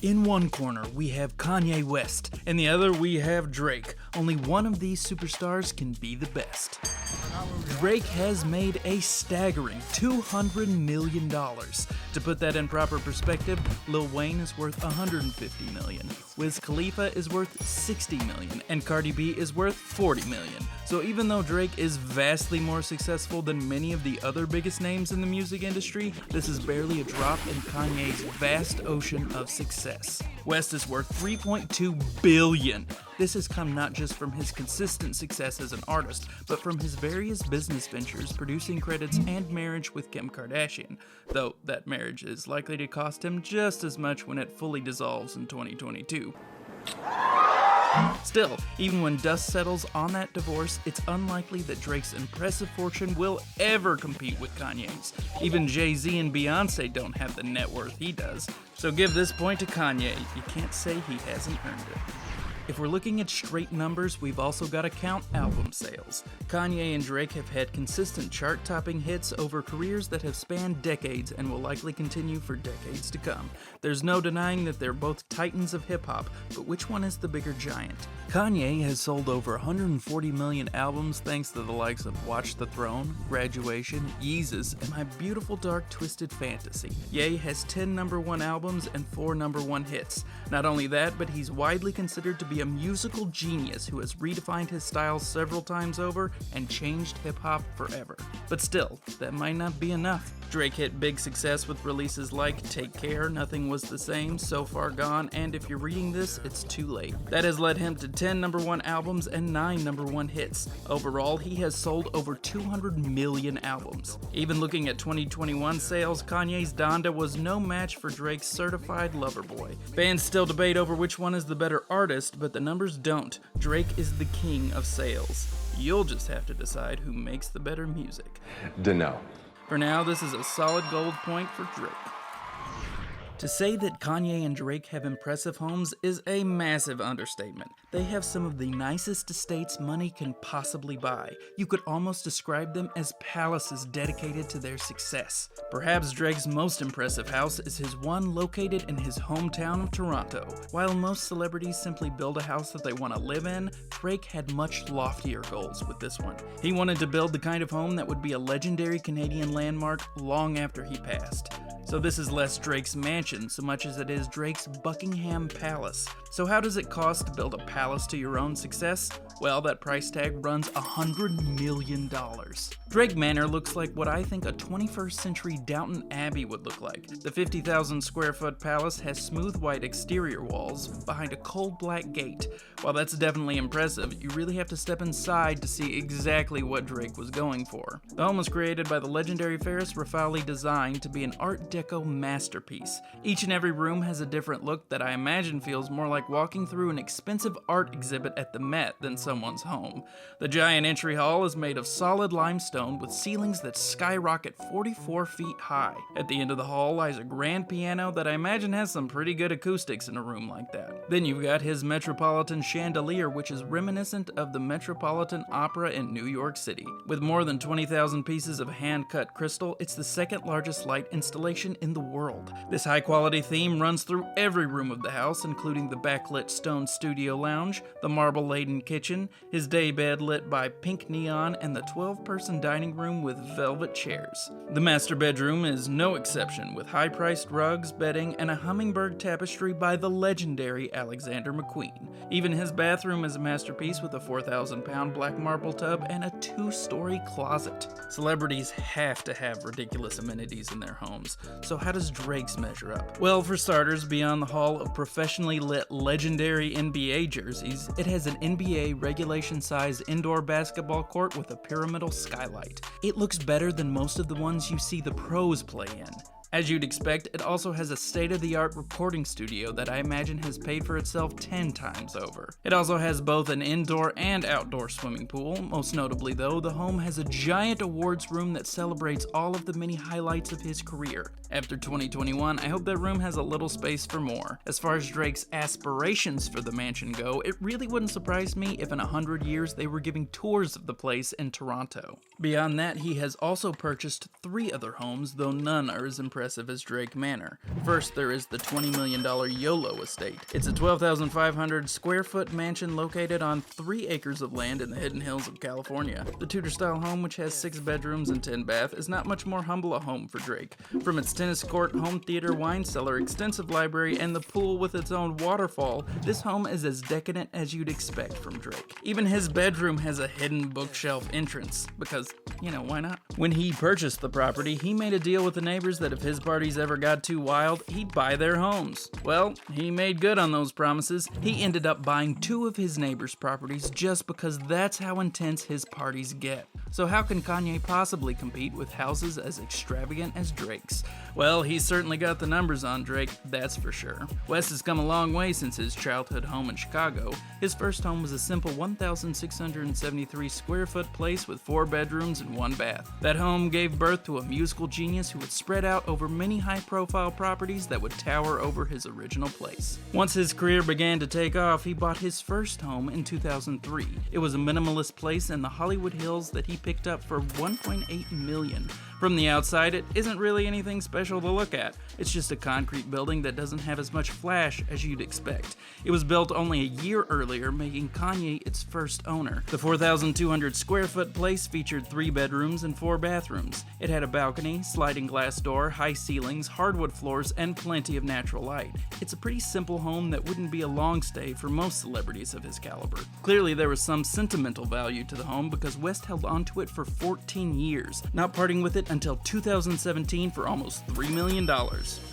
In one corner, we have Kanye West. In the other, we have Drake. Only one of these superstars can be the best. Drake has made a staggering $200 million. To put that in proper perspective, Lil Wayne is worth $150 million, Wiz Khalifa is worth $60 million, and Cardi B is worth $40 million. So even though Drake is vastly more successful than many of the other biggest names in the music industry, this is barely a drop in Kanye's vast ocean of success. West is worth $3.2 billion. This has come not just from his consistent success as an artist, but from his various business ventures, producing credits, and marriage with Kim Kardashian, though that marriage is likely to cost him just as much when it fully dissolves in 2022. Still, even when dust settles on that divorce, it's unlikely that Drake's impressive fortune will ever compete with Kanye's. Even Jay-Z and Beyonce don't have the net worth he does. So give this point to Kanye, you can't say he hasn't earned it. If we're looking at straight numbers, we've also got to count album sales. Kanye and Drake have had consistent chart-topping hits over careers that have spanned decades and will likely continue for decades to come. There's no denying that they're both titans of hip-hop, but which one is the bigger giant? Kanye has sold over 140 million albums thanks to the likes of Watch the Throne, Graduation, Yeezus, and My Beautiful Dark Twisted Fantasy. Ye has 10 number one albums and 4 number one hits. Not only that, but he's widely considered to be a musical genius who has redefined his style several times over and changed hip-hop forever. But still, that might not be enough. Drake hit big success with releases like Take Care, Nothing Was the Same, So Far Gone, and if you're reading this, it's too late. That has led him to 10 number one albums and 9 number one hits. Overall, he has sold over 200 million albums. Even looking at 2021 sales, Kanye's Donda was no match for Drake's Certified Lover Boy. Fans still debate over which one is the better artist, but the numbers don't. Drake is the king of sales. You'll just have to decide who makes the better music. Dunno. For now, this is a solid gold point for Drake. To say that Kanye and Drake have impressive homes is a massive understatement. They have some of the nicest estates money can possibly buy. You could almost describe them as palaces dedicated to their success. Perhaps Drake's most impressive house is his one located in his hometown of Toronto. While most celebrities simply build a house that they want to live in, Drake had much loftier goals with this one. He wanted to build the kind of home that would be a legendary Canadian landmark long after he passed. So this is less Drake's mansion so much as it is Drake's Buckingham Palace. So how does it cost to build a palace to your own success? Well, that price tag runs $100 million. Drake Manor looks like what I think a 21st century Downton Abbey would look like. The 50,000 square foot palace has smooth white exterior walls behind a cold black gate. While that's definitely impressive, you really have to step inside to see exactly what Drake was going for. The home was created by the legendary Ferris Rafali design to be an Art Deco masterpiece. Each and every room has a different look that I imagine feels more like walking through an expensive art exhibit at the Met than someone's home. The giant entry hall is made of solid limestone with ceilings that skyrocket 44 feet high. At the end of the hall lies a grand piano that I imagine has some pretty good acoustics in a room like that. Then you've got his Metropolitan chandelier, which is reminiscent of the Metropolitan Opera in New York City. With more than 20,000 pieces of hand-cut crystal, it's the second largest light installation in the world. This high-quality theme runs through every room of the house, including the backlit stone studio lounge, the marble-laden kitchen, his daybed lit by pink neon, and the 12-person dining room with velvet chairs. The master bedroom is no exception, with high-priced rugs, bedding, and a hummingbird tapestry by the legendary Alexander McQueen. Even his bathroom is a masterpiece with a 4,000-pound black marble tub and a 2-story closet. Celebrities have to have ridiculous amenities in their homes, so how does Drake's measure up? Well, for starters, beyond the hall of professionally lit legendary NBA jerseys, it has an NBA regulation-size indoor basketball court with a pyramidal skylight. It looks better than most of the ones you see the pros play in. As you'd expect, it also has a state-of-the-art recording studio that I imagine has paid for itself 10 times over. It also has both an indoor and outdoor swimming pool. Most notably though, the home has a giant awards room that celebrates all of the many highlights of his career. After 2021, I hope that room has a little space for more. As far as Drake's aspirations for the mansion go, it really wouldn't surprise me if in 100 years they were giving tours of the place in Toronto. Beyond that, he has also purchased 3 other homes, though none are as impressive impressive as Drake Manor. First, there is the $20 million YOLO estate. It's a 12,500 square foot mansion located on 3 acres of land in the Hidden Hills of California. The Tudor-style home, which has 6 bedrooms and 10 baths, is not much more humble a home for Drake. From its tennis court, home theater, wine cellar, extensive library, and the pool with its own waterfall, this home is as decadent as you'd expect from Drake. Even his bedroom has a hidden bookshelf entrance, because, why not? When he purchased the property, he made a deal with the neighbors that if his parties ever got too wild, he'd buy their homes. Well, he made good on those promises. He ended up buying 2 of his neighbors' properties just because that's how intense his parties get. So how can Kanye possibly compete with houses as extravagant as Drake's? Well, he's certainly got the numbers on Drake, that's for sure. West has come a long way since his childhood home in Chicago. His first home was a simple 1,673 square foot place with 4 bedrooms and 1 bath. That home gave birth to a musical genius who would spread out over many high-profile properties that would tower over his original place. Once his career began to take off, he bought his first home in 2003. It was a minimalist place in the Hollywood Hills that he picked up for $1.8 million. From the outside, it isn't really anything special to look at. It's just a concrete building that doesn't have as much flash as you'd expect. It was built only a year earlier, making Kanye its first owner. The 4,200 square foot place featured 3 bedrooms and 4 bathrooms. It had a balcony, sliding glass door, high ceilings, hardwood floors, and plenty of natural light. It's a pretty simple home that wouldn't be a long stay for most celebrities of his caliber. Clearly, there was some sentimental value to the home because West held onto it for 14 years, not parting with it until 2017 for almost $3 million.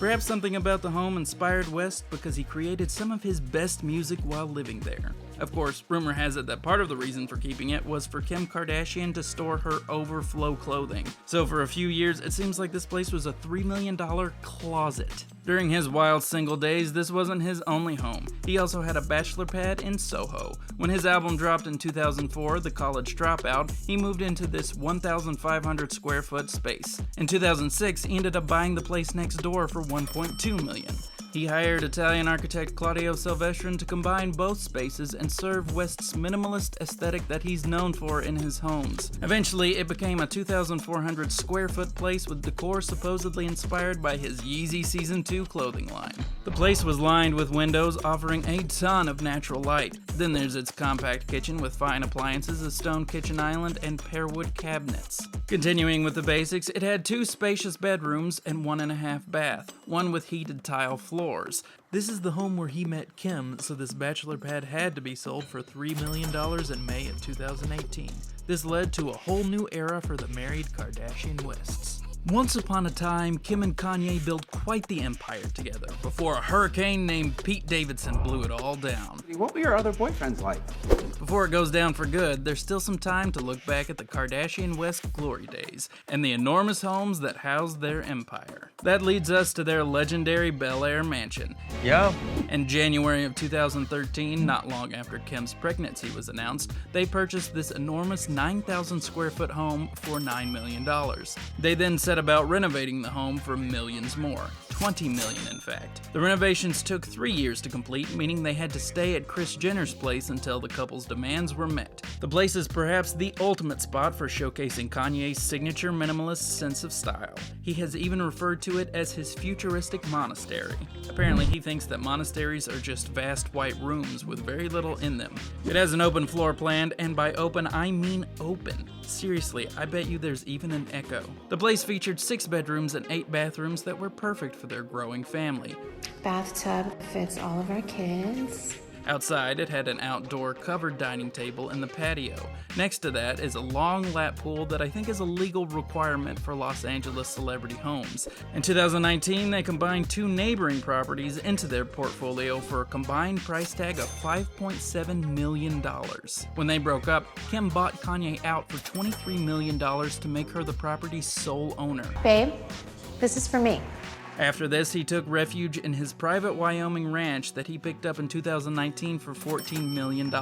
Perhaps something about the home inspired West because he created some of his best music while living there. Of course, rumor has it that part of the reason for keeping it was for Kim Kardashian to store her overflow clothing. So for a few years, it seems like this place was a $3 million closet. During his wild single days, this wasn't his only home. He also had a bachelor pad in Soho. When his album dropped in 2004, The College Dropout, he moved into this 1,500 square foot space. In 2006, he ended up buying the place next door for $1.2 million. He hired Italian architect Claudio Silvestrin to combine both spaces and serve West's minimalist aesthetic that he's known for in his homes. Eventually, it became a 2,400 square foot place with decor supposedly inspired by his Yeezy Season 2 clothing line. The place was lined with windows offering a ton of natural light. Then there's its compact kitchen with fine appliances, a stone kitchen island, and pearwood cabinets. Continuing with the basics, it had 2 spacious bedrooms and 1.5 bath, one with heated tile floors. This is the home where he met Kim, so this bachelor pad had to be sold for $3 million in May of 2018. This led to a whole new era for the married Kardashian Wests. Once upon a time, Kim and Kanye built quite the empire together, before a hurricane named Pete Davidson blew it all down. What were your other boyfriends like? Before it goes down for good, there's still some time to look back at the Kardashian West glory days, and the enormous homes that housed their empire. That leads us to their legendary Bel Air mansion. Yeah. In January of 2013, not long after Kim's pregnancy was announced, they purchased this enormous 9,000 square foot home for $9 million. They then set about renovating the home for millions more. 20 million, in fact. The renovations took 3 years to complete, meaning they had to stay at Kris Jenner's place until the couple's demands were met. The place is perhaps the ultimate spot for showcasing Kanye's signature minimalist sense of style. He has even referred to it as his futuristic monastery. Apparently, he thinks that monasteries are just vast white rooms with very little in them. It has an open floor plan, and by open, I mean open. Seriously, I bet you there's even an echo. The place featured 6 bedrooms and 8 bathrooms that were perfect for their growing family. Bathtub fits all of our kids. Outside, it had an outdoor covered dining table in the patio. Next to that is a long lap pool that I think is a legal requirement for Los Angeles celebrity homes. In 2019, they combined 2 neighboring properties into their portfolio for a combined price tag of $5.7 million. When they broke up, Kim bought Kanye out for $23 million to make her the property's sole owner. Babe, this is for me. After this, he took refuge in his private Wyoming ranch that he picked up in 2019 for $14 million.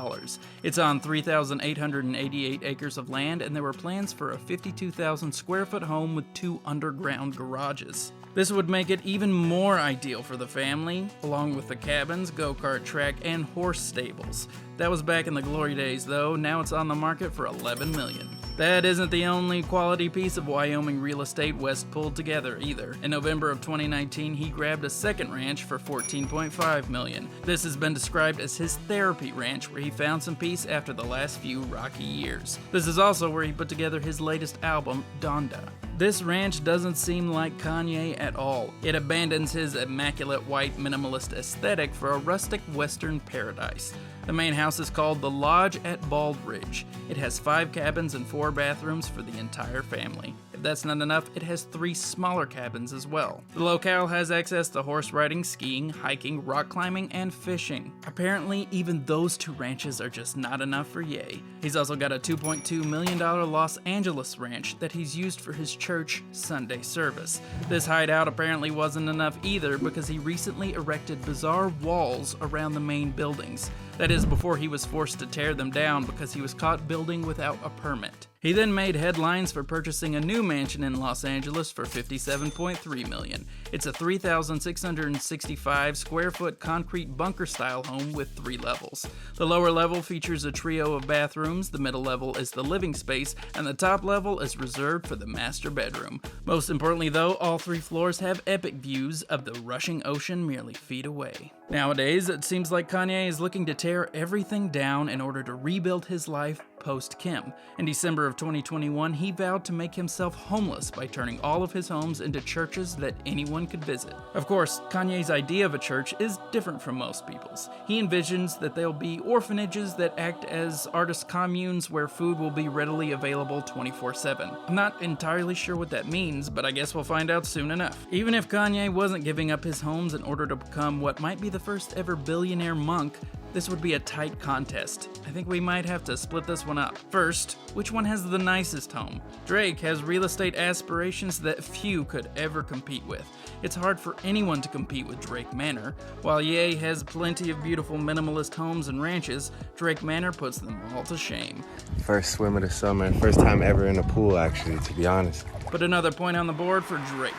It's on 3,888 acres of land, and there were plans for a 52,000 square foot home with 2 underground garages. This would make it even more ideal for the family, along with the cabins, go-kart track, and horse stables. That was back in the glory days, though. Now it's on the market for $11 million. That isn't the only quality piece of Wyoming real estate West pulled together either. In November of 2019, he grabbed a second ranch for $14.5 million. This has been described as his therapy ranch, where he found some peace after the last few rocky years. This is also where he put together his latest album, Donda. This ranch doesn't seem like Kanye at all. It abandons his immaculate white minimalist aesthetic for a rustic western paradise. The main house is called The Lodge at Bald Ridge. It has 5 cabins and 4 bathrooms for the entire family. If that's not enough, it has 3 smaller cabins as well. The locale has access to horse riding, skiing, hiking, rock climbing, and fishing. Apparently, even those 2 ranches are just not enough for Ye. He's also got a $2.2 million Los Angeles ranch that he's used for his church Sunday service. This hideout apparently wasn't enough either, because he recently erected bizarre walls around the main buildings. That is, before he was forced to tear them down because he was caught building without a permit. He then made headlines for purchasing a new mansion in Los Angeles for $57.3 million. It's a 3,665 square foot concrete bunker style home with 3 levels. The lower level features a trio of bathrooms, the middle level is the living space, and the top level is reserved for the master bedroom. Most importantly though, all 3 floors have epic views of the rushing ocean merely feet away. Nowadays, it seems like Kanye is looking to tear everything down in order to rebuild his life post-Kim. In December of 2021, he vowed to make himself homeless by turning all of his homes into churches that anyone could visit. Of course, Kanye's idea of a church is different from most people's. He envisions that they'll be orphanages that act as artist communes where food will be readily available 24/7. I'm not entirely sure what that means, but I guess we'll find out soon enough. Even if Kanye wasn't giving up his homes in order to become what might be the first ever billionaire monk, this would be a tight contest. I think we might have to split this one up. First, which one has the nicest home? Drake has real estate aspirations that few could ever compete with. It's hard for anyone to compete with Drake Manor. While Ye has plenty of beautiful minimalist homes and ranches, Drake Manor puts them all to shame. First swim of the summer, first time ever in a pool actually, to be honest. But another point on the board for Drake.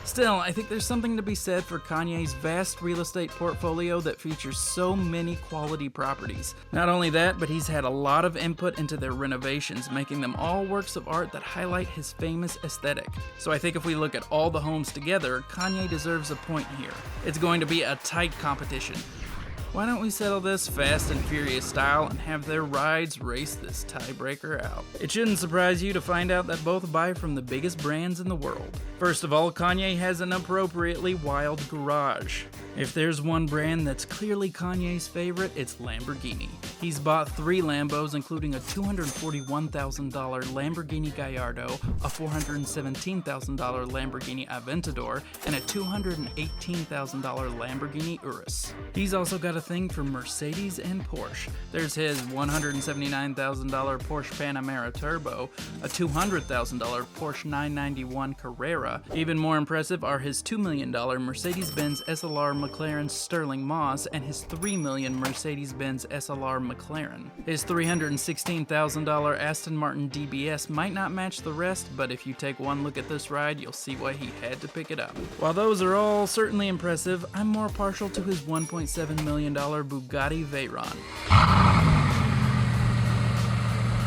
Still, I think there's something to be said for Kanye's vast real estate portfolio that features so many quality properties. Not only that, but he's had a lot of input into their renovations, making them all works of art that highlight his famous aesthetic. So I think if we look at all the homes together, Kanye deserves a point here. It's going to be a tight competition. Why don't we settle this Fast and Furious style and have their rides race this tiebreaker out? It shouldn't surprise you to find out that both buy from the biggest brands in the world. First of all, Kanye has an appropriately wild garage. If there's one brand that's clearly Kanye's favorite, it's Lamborghini. He's bought 3 Lambos, including a $241,000 Lamborghini Gallardo, a $417,000 Lamborghini Aventador, and a $218,000 Lamborghini Urus. He's also got a thing for Mercedes and Porsche. There's his $179,000 Porsche Panamera Turbo, a $200,000 Porsche 991 Carrera. Even more impressive are his $2 million Mercedes-Benz SLR McLaren Sterling Moss and his $3 million Mercedes-Benz SLR McLaren. His $316,000 Aston Martin DBS might not match the rest, but if you take one look at this ride, you'll see why he had to pick it up. While those are all certainly impressive, I'm more partial to his $1.7 million Bugatti Veyron.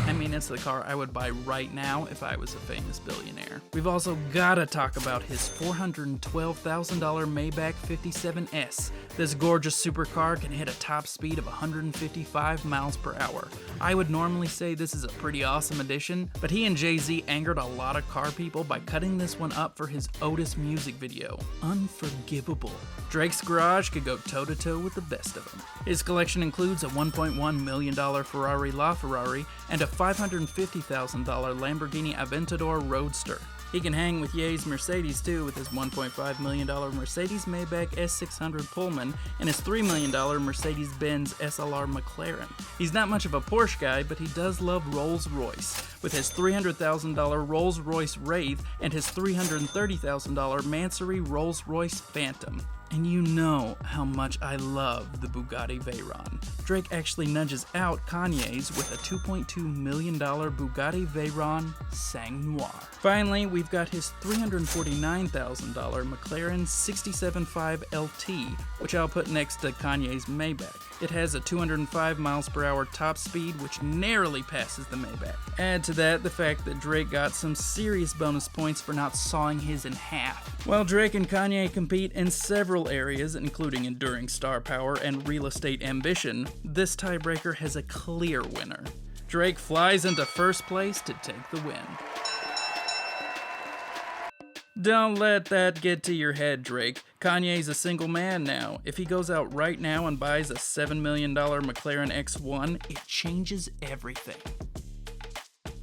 I mean, it's the car I would buy right now if I was a famous billionaire. We've also gotta talk about his $412,000 Maybach 57S. This gorgeous supercar can hit a top speed of 155 miles per hour. I would normally say this is a pretty awesome addition, but he and Jay-Z angered a lot of car people by cutting this one up for his Otis music video. Unforgivable. Drake's garage could go toe-to-toe with the best of them. His collection includes a $1.1 million Ferrari LaFerrari and a $550,000 Lamborghini Aventador Roadster. He can hang with Ye's Mercedes too, with his $1.5 million Mercedes Maybach S600 Pullman and his $3 million Mercedes-Benz SLR McLaren. He's not much of a Porsche guy, but he does love Rolls-Royce. with his $300,000 Rolls-Royce Wraith and his $330,000 Mansory Rolls-Royce Phantom. And you know how much I love the Bugatti Veyron. Drake actually nudges out Kanye's with a $2.2 million Bugatti Veyron Sang Noir. Finally, we've got his $349,000 McLaren 67.5 LT, which I'll put next to Kanye's Maybach. It has a 205 miles per hour top speed, which narrowly passes the Maybach. Add to that the fact that Drake got some serious bonus points for not sawing his in half. While Drake and Kanye compete in several areas, including enduring star power and real estate ambition, this tiebreaker has a clear winner. Drake flies into first place to take the win. Don't let that get to your head, Drake. Kanye's a single man now. If he goes out right now and buys a $7 million McLaren X1, it changes everything.